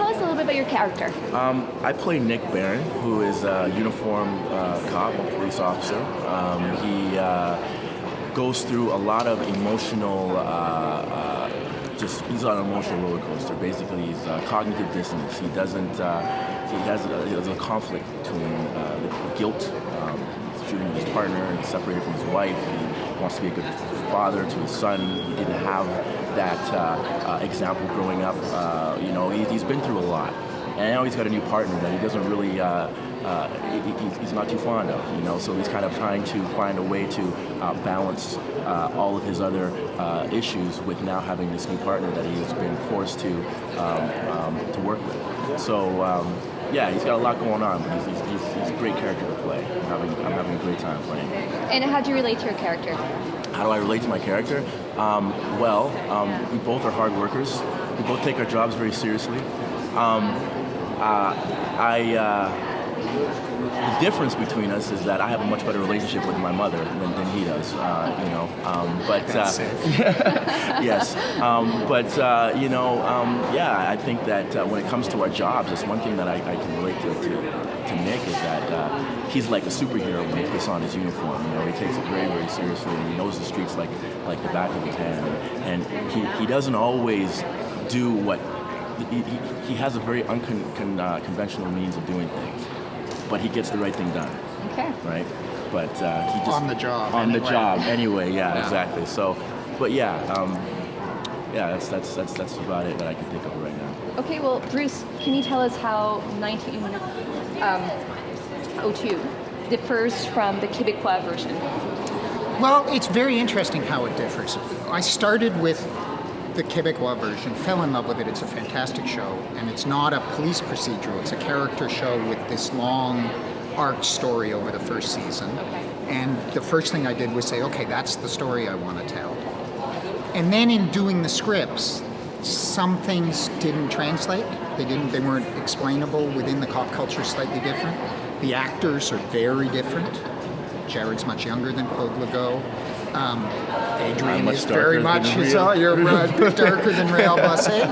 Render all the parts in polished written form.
tell us a little bit about your character. I play Nick Barron, who is a uniformed cop, police officer. He goes through a lot of emotional, he's on an emotional roller coaster. Basically, he's cognitive dissonance. He doesn't, he has a conflict between the guilt, shooting his partner and separated from his wife. He wants to be a good father to his son. He didn't have that example growing up. He's been through a lot. And now he's got a new partner that he doesn't really, he's not too fond of, so he's kind of trying to find a way to balance all of his other issues with now having this new partner that he has been forced to work with. So, he's got a lot going on, but he's a great character to play. I'm having a great time playing. And how do you relate to your character? How do I relate to my character? We both are hard workers. We both take our jobs very seriously. The difference between us is that I have a much better relationship with my mother than he does, yes. I think that when it comes to our jobs, it's one thing that I can relate to Nick is that he's like a superhero when he puts on his uniform. He takes it very, very seriously, and he knows the streets like the back of his hand. And he doesn't always do what he has a very unconventional means of doing things, but he gets the right thing done. Okay. Right? But he just on the job. Anyway. Yeah, exactly. So, but that's about it that I can think of right now. Okay, well, Bruce, can you tell us how 1902 differs from the Quebecois version? Well, it's very interesting how it differs. I started with the Quebecois version, fell in love with it. It's a fantastic show, and it's not a police procedural. It's a character show with this long arc story over the first season. Okay. And the first thing I did was say, okay, that's the story I want to tell. And then in doing the scripts, some things didn't translate. They weren't explainable within the cop culture, slightly different. The actors are very different. Jared's much younger than Claude Legault. Adrian is very much, you're darker than Real Blasé.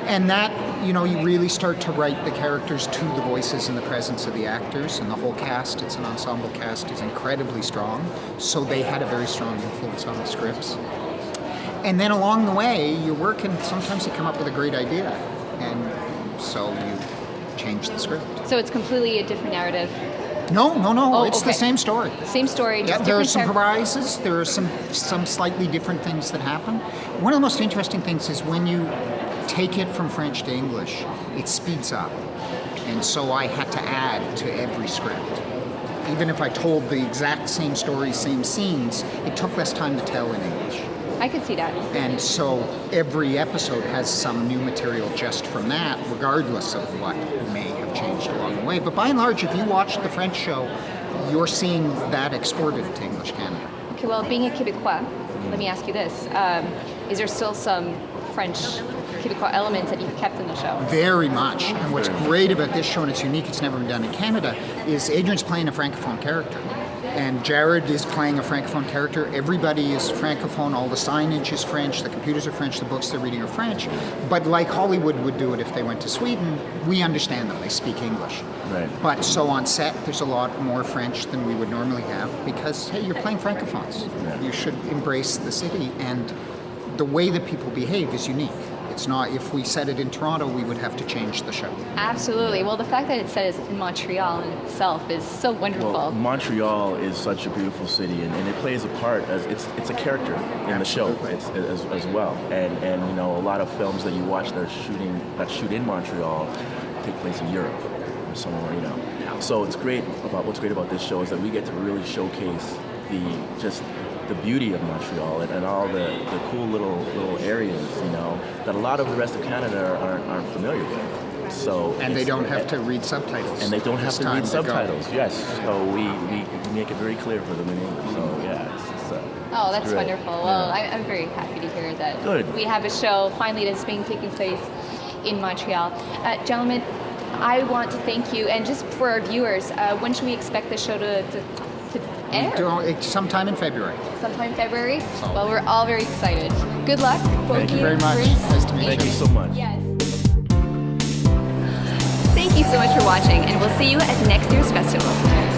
And that, you really start to write the characters to the voices and the presence of the actors, and the whole cast, it's an ensemble cast, is incredibly strong. So they had a very strong influence on the scripts. And then along the way, you're working, sometimes you come up with a great idea, and so you change the script. So it's completely a different narrative. No, it's okay. the same story. Same story, just there are different some surprises, there are some slightly different things that happen. One of the most interesting things is when you take it from French to English, it speeds up. And so I had to add to every script. Even if I told the exact same story, same scenes, it took less time to tell in English. I could see that. And so every episode has some new material just from that, regardless of what may have changed along the way. But by and large, if you watch the French show, you're seeing that exported to English Canada. Okay, well, being a Quebecois, let me ask you this. Is there still some French Quebecois elements that you've kept in the show? Very much. And what's great about this show, and it's unique, it's never been done in Canada, is Adrian's playing a Francophone character. And Jared is playing a Francophone character. Everybody is Francophone. All the signage is French. The computers are French. The books they're reading are French. But like Hollywood would do it if they went to Sweden, we understand them. They speak English. Right. But so on set, there's a lot more French than we would normally have because, hey, you're playing Francophones. Yeah. You should embrace the city. And the way that people behave is unique. It's not, if we set it in Toronto, we would have to change the show. Absolutely. Well, the fact that it's set in Montreal in itself is so wonderful. Well, Montreal is such a beautiful city, and it plays a part as it's a character in the show as well. And a lot of films that you watch that shoot in Montreal take place in Europe or somewhere, So what's great about this show is that we get to really showcase the beauty of Montreal and all the cool little areas, that a lot of the rest of Canada aren't familiar with. So they don't have to read subtitles. And they don't have to read subtitles. Yes. So we make it very clear for them in English. So that's great. Wonderful. Well, I'm very happy to hear that. Good. We have a show finally that's being taking place in Montreal. Gentlemen, I want to thank you, and just for our viewers, when should we expect the show to air? Sometime in February. Sometime in February? Well, we're all very excited. Good luck. Thank you very much. Bruce. Nice to meet you. Thank you so much. Yes. so much for watching, and we'll see you at next year's festival.